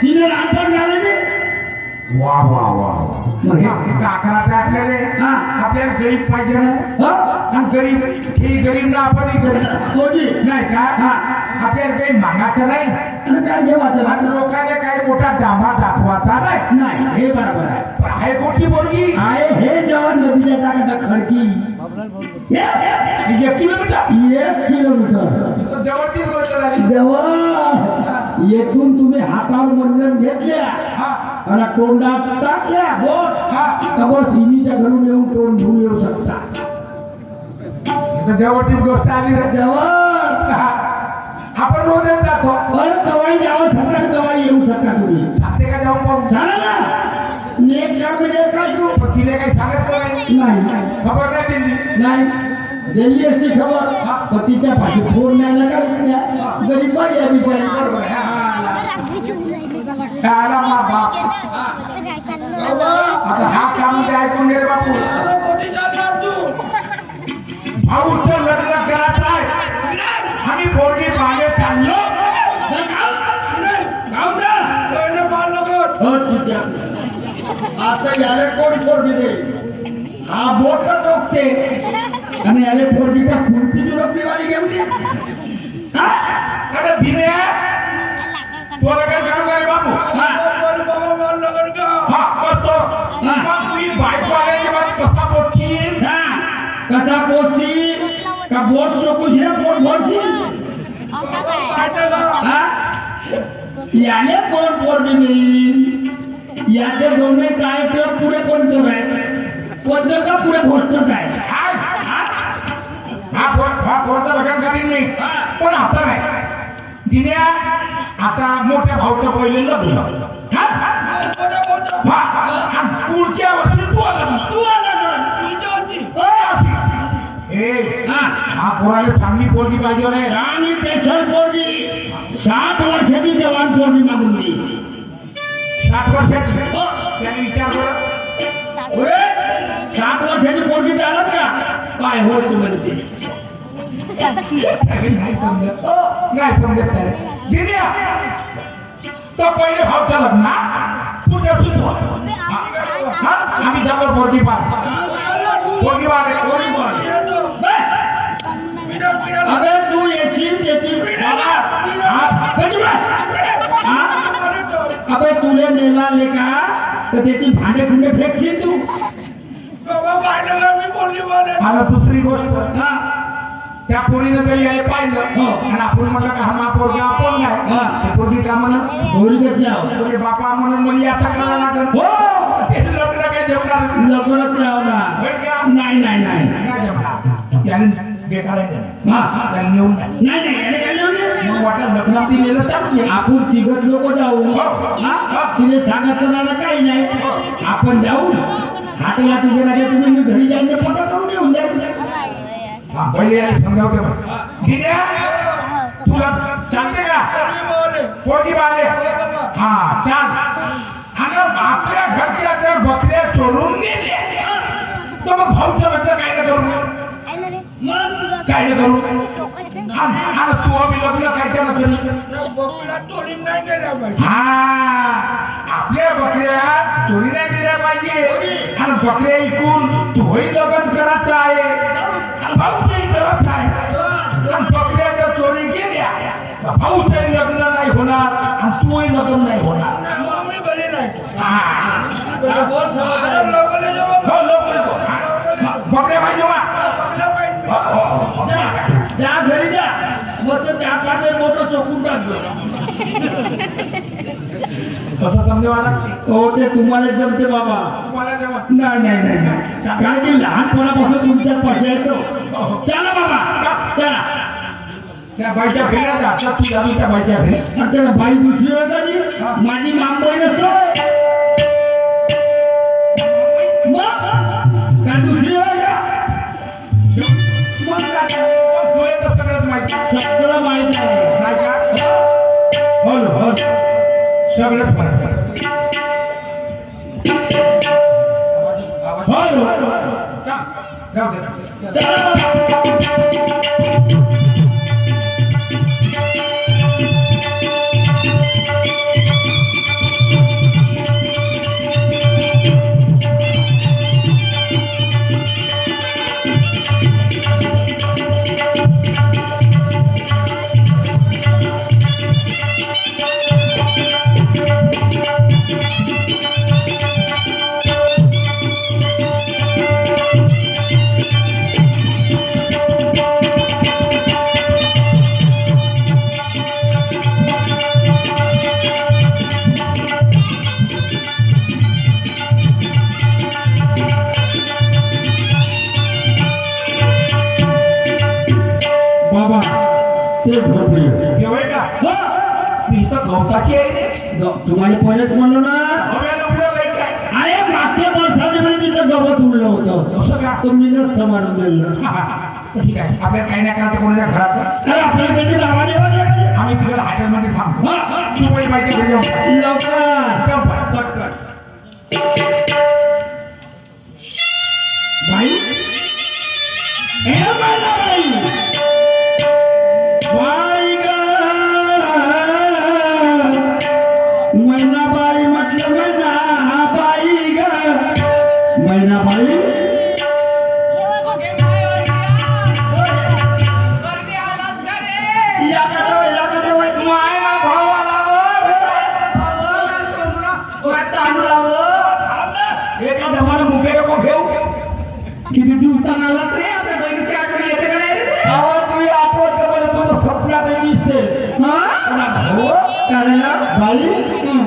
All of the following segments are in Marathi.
तिने लहानपण झालं ते वा वा वा काकरा आपल्याला आपल्याला गरीब पाहिजे ना आणि गरीब ही गरीब ना आपण गरीब नाही का आपल्याला काही मागायचं नाही आणि काय जेवायचं आणि लोकांना काही मोठा डामा दाखवायचा नाही हे बरोबर आहे आहे कोणची पोरगी आहे हे जेव्हा नदीच्या टाकायला खडकी 1 किलोमीटर 1 किलोमीटर जवळची गोष्ट झाली देवा येथून तुम्ही हातावर मंडण घेतल्या आणि तोंडात टाकल्या हो बस इनीच्या घरून येऊन तोंड धुवून येऊ शकता जवळचीच गोष्ट आली रे देवा आपण रोजच जातो पण कवाई जावं शकता कवाई येऊ शकता तुम्ही सांगते का जाऊन पाहून झालं ना नेक म्हणजे काय तू तिने काही सांगितलं नाही खबर नाही दिली नाही दिली असती खबर पतीच्या पाठी फोन नाही ना का गरीब या बिचारी आला मा बाप आता हा काम ते ऐकून घे रे बापू भाऊचं लग्न करत आहे आम्ही पोरगी मागे चाललो आता याला कोण पोरगी दे हा बोट टोकते आणि याला पोरगीच्या खुर्पी चुरपली वाली घेऊन अरे धिने तो लग्न करू का रे बापू हा करतो मग तुझी बायको आल्याची बात कसा पोचशील कसा पोचशील का बोट चोकूशी पोट भरशील याने कोण पोरगी देईल याचे दोन्ही काय किंवा पुढे कोणतं आहे कोणतं का पुढे घोषतं काय हा पोरचं लग्न करीन मी पण आता नाही दिन्या आता मोठ्या भाऊचं पहिले लग्न पुढच्या वर्षी तू आला हा पोराला चांगली पोरगी पाहिजे रे आणि स्पेशल पोरगी 60 वर्षाची जवान पोरगी मागून दी 60 वर्षाची त्याने विचार करत 60 वर्षाची पोरगी चालत का काय होत म्हणते नाही समजत नाही दिन्या तो पहिले भावचा लग्न पुढच्या सुद्धा आम्ही जाऊ पोरगी पोरगी अबे तू येशील तेथील अबे तुले नेला का तर तेथील भांडे खुंडे फेकशील तू आता दुसरी गोष्ट त्या पोरीनं काही यायला पाहिलं आणि आपण म्हटलं का हा पोरगा आपण नाही पोरगी का म्हणत पोरगी बापा म्हणून मला याचा करायला लागत हो ते लग्न काही जमणार लग्नच लावणार नाही नाही नाही त्याने बेकार त्याला नेऊन मग वाटलं लग्नात दिलेलं चालू आपण तिघत लोक जाऊ तिने सांगायचं ना काही नाही आपण जाऊ हाताला तुझे राजा तुम्ही मी घरी जाऊन पटा करून येऊन जाईल पहिले समजावते तुला चालते का पोरगी बाले हा चाल अगं आपल्या घरच्या जर बकऱ्या चोरून नेल्या तर मग भाऊचं म्हटलं काय ना करू काय ना करू आणि तू आम्ही लग्न काय त्याला हा आपल्या बकऱ्या चोरी नाही दिल्या पाहिजे आणि बकऱ्या ऐकून तूही लग्न करायचं आहे भाऊचंही करायचं आहे आणि बकऱ्या जर चोरी केल्या तर भाऊचंही लग्न नाही होणार आणि तूही लग्न नाही होणार बकऱ्या पाहिजे त्या घरी जा मग त्या पाठे मोठं चोकून टाकलं कसं समजेवाला हो ते तुम्हाला जमते बाबा तुम्हाला जेव्हा नाही नाही नाही नाही कारण की लहानपणापासून तुमच्या पाशी येतो त्याला बाबा त्याला त्या बाईच्या फेऱ्या आता तू जावी त्या बाईच्या फेऱ्या त्याला बाई दुसरी होता माझी मामबाई नसतो मग काय दुसरी होता मग तुला तर सगळंच माहिती सगळं माहिती आहे नाही का हो हो सगळंच माहिती जाऊ दे. तुम्हाला पहिलेच म्हणलो ना हव्याला उडलं नाही काय अरे मागच्या वर्षाच्या वेळी तिचं गवत उडलं होतं असं का तुम्ही न समारून दिलं ठीक आहे आपल्याला काही नाही करायचं कोणाच्या घरात अरे आपल्याला त्याची नावा देवा आम्ही तिकडे हॉटेलमध्ये थांबतो तू पहिली माहिती घरी जाऊन लवकर जाऊ पाय. पटकन बाई ए बाई बाई ग मैनाबाई म्हटलं मैनाबाई ग मैनाबाई माया भावाला एका दमानं मुके नको घेऊ किती दिवसांना आलात रे आपल्या बहिणीची आठवण येते का नाही आवाज तुम्ही आठवत बरं तुझं स्वप्नात दिसते हो काय झालं बाई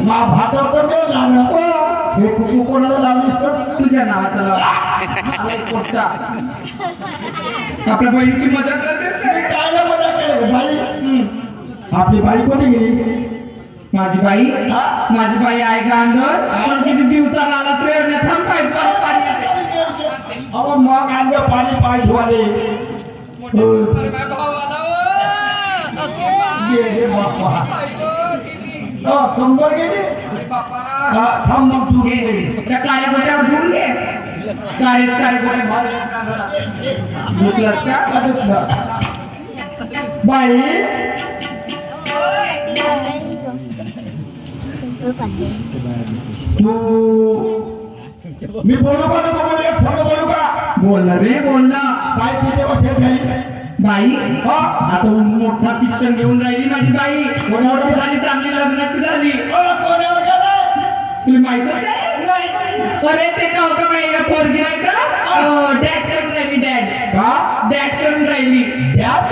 मा भातात तर नाही लागलं हे कुकू कोणाला लावलीस तर तुझ्या नावाचा लावा पोटचा आपल्या बहिणीची मजा करतेस का रे? काय मजा केलं बाई आपली बाई कोणी गेली माझी बाई माझी बाई आहे का अंडर पण किती दिवसाला आला ट्रेन थांब काय पाणी येते अहो मग आणलं पाणी पाय धुवाले गेले बाप्पा कंबर गेली थांब मग तू गेली त्या काळ्या गोट्यावर धुवून घे काळे गोट्या धुतलास का बाई तू मी बोलू का नको बोलू एक शब्द बोलू का बोलला रे बोलला बाई किती वर्षात झाली बाई आता मोठा शिक्षण घेऊन राहिली माझी बाई कोणावरती झाली चांगली लग्नाची झाली कोणावर तुला माहितच नाही अरे ते का होतं नाही का पोरगी नाही का डॅड करून राहिली डॅड करून राहिली डॅड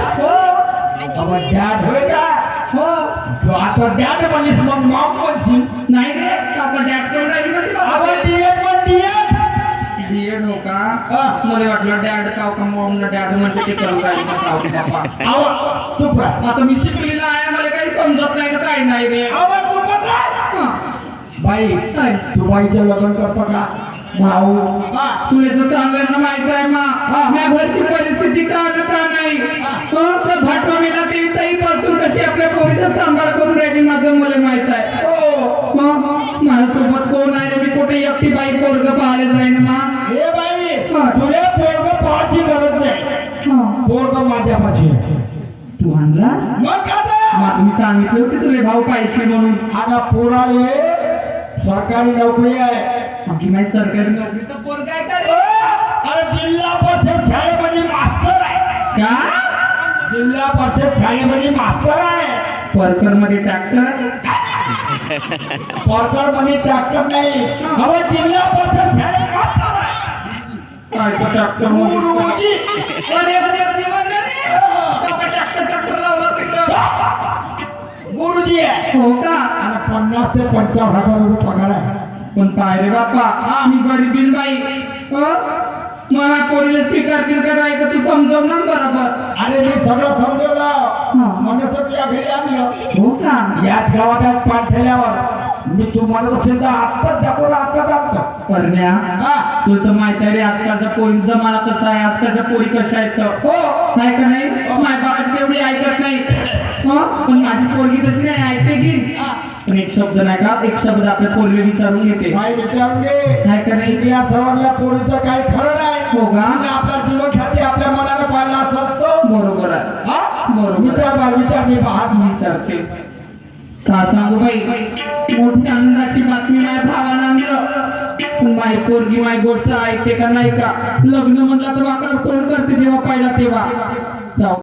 होय का हो तू आता डॅड म्हणलीस मग मॉम म्हणशील नाही रे काका डॅड करून राहिली ना ती अगं डीएड पण डीएड हो का मला वाटलं डॅड का मॉम ना डॅड म्हणते ते करून राहिली का बापा आवाज तू आता मी शिकलेला आहे मला काही समजत नाही तर काही नाही रे आवाज तू बाई काय? तू बाईचं लग्न करतो का भाऊ तुला तर चांगल्यानं माहित आहे माझ्या घरची परिस्थिती का ना का नाही तर भाटवामीला ते ताई पासून कशी आपल्या पोरीचा सांभाळ करून राहिली माझं मला माहित आहे माझ्यासोबत कोण आहे रे मी कुठे एकटी बाई पोरग पाहायला जाईन मा हे बाई तुला पोरग पाहायची गरज नाही पोरग माझ्यापाशी तू आणला मग काय मी सांगितलं होते तुले भाऊ पाहिजे म्हणून आता पोराले सरकारी नोकरी आहे बाकी माझी सरकारी नोकरी तर पोर काय करे अरे जिल्हा परिषद शाळेमध्ये मास्तर आहे का जिल्हा परिषद शाळेमध्ये मास्तर आहे परकर मध्ये ट्रॅक्टर परकर मध्ये ट्रॅक्टर नाही अहो जिल्हा परिषद शाळेत मास्तर आहे काय ट्रॅक्टर गुरुजी. अरे जीवन ट्रॅक्टर लावला गुरुजी आहे हो का आणि 50 ते 55,000 रुपये पगार आहे पण काय रे बाप्पा मी गरीबीन बाई मला पोरीला स्वीकारतील का नाही का तू समजव ना बरोबर अरे मी सगळं समजवलं म्हणत या घरी आणलं हो का याच गावात पाठ ठेवल्यावर मी तू म्हणत असेल तर आत्ताच दाखवलं आत्ताच आणतं करण्या तू तर माहिती आहे रे आजकालच्या पोरींचा जमाना कसा आहे आजकालच्या पोरी कशा आहेत हो काय का नाही माझ्या बाबाची तेवढी ऐकत नाही पण माझी पोरगी तशी नाही ऐकते की पण एक शब्द नाही का एक शब्द आपल्या पोरीला विचारून घेते काय विचारून घे काय का नाही या सवारल्या पोरीचं काही खरं नाही हो का? आणि आपला जीवनसाथी आपल्या मनाला पाहिला असतो बरोबर आहे बरोबर विचार मी पाहत विचारते का सांगू बाई मोठी आनंदाची बातमी माझ्या भावाला आणलं माई पोरगी माई गोष्ट ऐकते का नाही का लग्न म्हणलं तर वाकडं तोड करते जेव्हा पाहिला तेव्हा जाऊ